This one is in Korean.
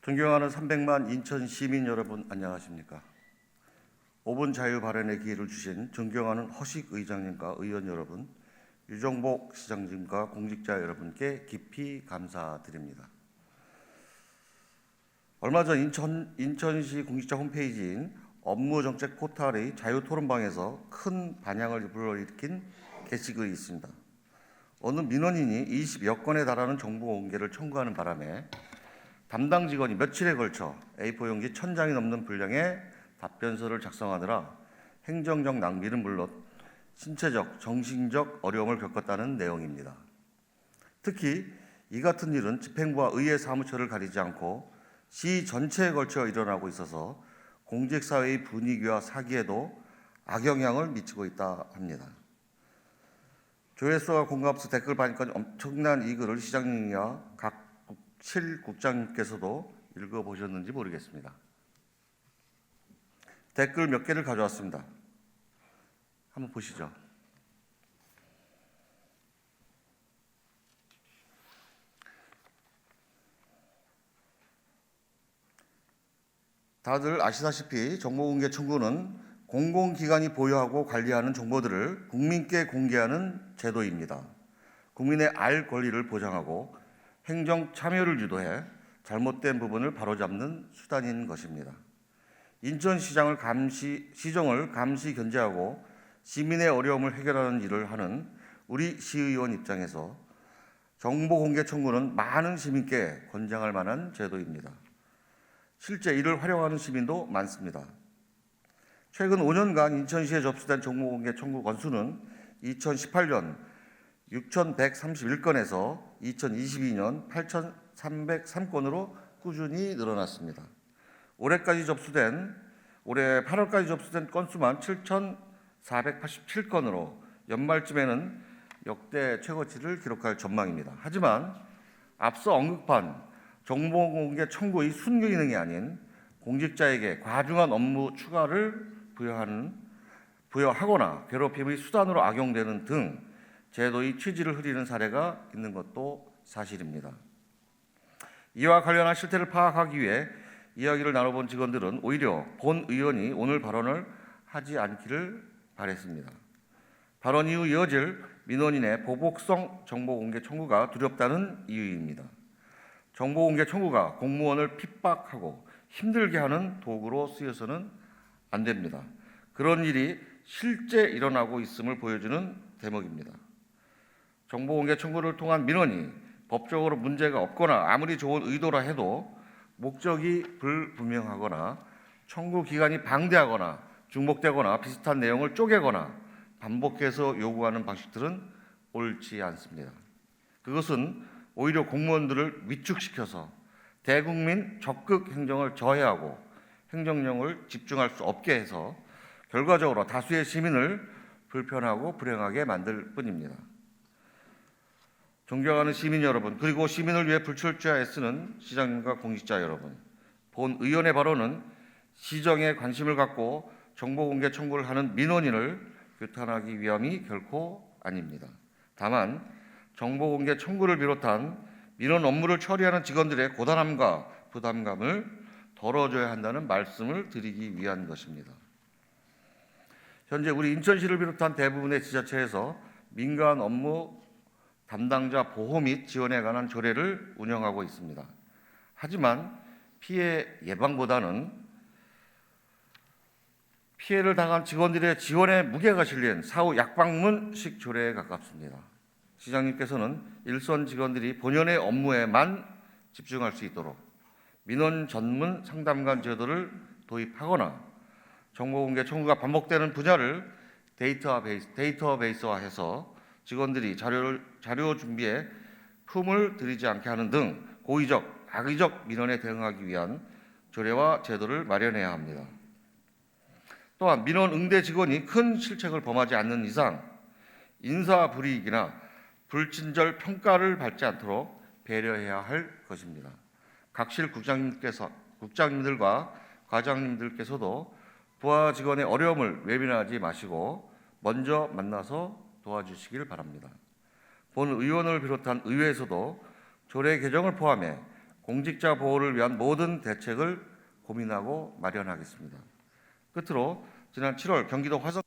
존경하는 300만 인천 시민 여러분, 안녕하십니까? 5분 자유 발언의 기회를 주신 존경하는 허식 의장님과 의원 여러분, 유정복 시장님과 공직자 여러분께 깊이 감사드립니다. 얼마 전 인천시 공직자 홈페이지인 업무정책 포털의 자유토론방에서 큰 반향을 불러일으킨 게시글이 있습니다. 어느 민원인이 20여 건에 달하는 정보 공개를 청구하는 바람에 담당 직원이 며칠에 걸쳐 A4 용지 1000장이 넘는 분량의 답변서를 작성하느라 행정적 낭비는 물론 신체적, 정신적 어려움을 겪었다는 내용입니다. 특히 이 같은 일은 집행부와 의회 사무처를 가리지 않고 시 전체에 걸쳐 일어나고 있어서 공직사회의 분위기와 사기에도 악영향을 미치고 있다 합니다. 조회수와 공감수 댓글 반입까지 엄청난 이 글을 시장님이나 각 실국장님께서도 읽어보셨는지 모르겠습니다. 댓글 몇 개를 가져왔습니다. 한번 보시죠. 다들 아시다시피 정보공개 청구는 공공기관이 보유하고 관리하는 정보들을 국민께 공개하는 제도입니다. 국민의 알 권리를 보장하고 행정 참여를 유도해 잘못된 부분을 바로잡는 수단인 것입니다. 인천시정을 감시 견제하고 시민의 어려움을 해결하는 일을 하는 우리 시의원 입장에서 정보공개 청구는 많은 시민께 권장할 만한 제도입니다. 실제 이를 활용하는 시민도 많습니다. 최근 5년간 인천시에 접수된 정보공개 청구 건수는 2018년 6,131건에서 2022년 8,303건으로 꾸준히 늘어났습니다. 올해 8월까지 접수된 건수만 7,487건으로 연말쯤에는 역대 최고치를 기록할 전망입니다. 하지만 앞서 언급한 정보공개 청구의 순교 기능이 아닌 공직자에게 과중한 업무 추가를 부여하거나 괴롭힘의 수단으로 악용되는 등 제도의 취지를 흐리는 사례가 있는 것도 사실입니다. 이와 관련한 실태를 파악하기 위해 이야기를 나눠본 직원들은 오히려 본 의원이 오늘 발언을 하지 않기를 바랬습니다. 발언 이후 이어질 민원인의 보복성 정보공개 청구가 두렵다는 이유입니다. 정보공개 청구가 공무원을 핍박하고 힘들게 하는 도구로 쓰여서는 안 됩니다. 그런 일이 실제 일어나고 있음을 보여주는 대목입니다. 정보공개 청구를 통한 민원이 법적으로 문제가 없거나 아무리 좋은 의도라 해도 목적이 불분명하거나 청구 기간이 방대하거나 중복되거나 비슷한 내용을 쪼개거나 반복해서 요구하는 방식들은 옳지 않습니다. 그것은 오히려 공무원들을 위축시켜서 대국민 적극 행정을 저해하고 행정력을 집중할 수 없게 해서 결과적으로 다수의 시민을 불편하고 불행하게 만들 뿐입니다. 존경하는 시민 여러분, 그리고 시민을 위해 불철주야 애쓰는 시장님과 공직자 여러분, 본 의원의 발언은 시정에 관심을 갖고 정보공개 청구를 하는 민원인을 규탄하기 위함이 결코 아닙니다. 다만 정보공개 청구를 비롯한 민원 업무를 처리하는 직원들의 고단함과 부담감을 덜어줘야 한다는 말씀을 드리기 위한 것입니다. 현재 우리 인천시를 비롯한 대부분의 지자체에서 민간 업무 담당자 보호 및 지원에 관한 조례를 운영하고 있습니다. 하지만 피해 예방보다는 피해를 당한 직원들의 지원에 무게가 실린 사후 약방문식 조례에 가깝습니다. 시장님께서는 일선 직원들이 본연의 업무에만 집중할 수 있도록 민원 전문 상담관 제도를 도입하거나 정보공개 청구가 반복되는 분야를 데이터베이스화해서 직원들이 자료 준비에 품을 들이지 않게 하는 등 고의적, 악의적 민원에 대응하기 위한 조례와 제도를 마련해야 합니다. 또한 민원 응대 직원이 큰 실책을 범하지 않는 이상 인사불이익이나 불친절 평가를 받지 않도록 배려해야 할 것입니다. 각 실 국장님들과 과장님들께서도 부하 직원의 어려움을 외면하지 마시고 먼저 만나서 도와주시길 바랍니다. 본 의원을 비롯한 의회에서도 조례 개정을 포함해 공직자 보호를 위한 모든 대책을 고민하고 마련하겠습니다. 끝으로 지난 7월 경기도 화성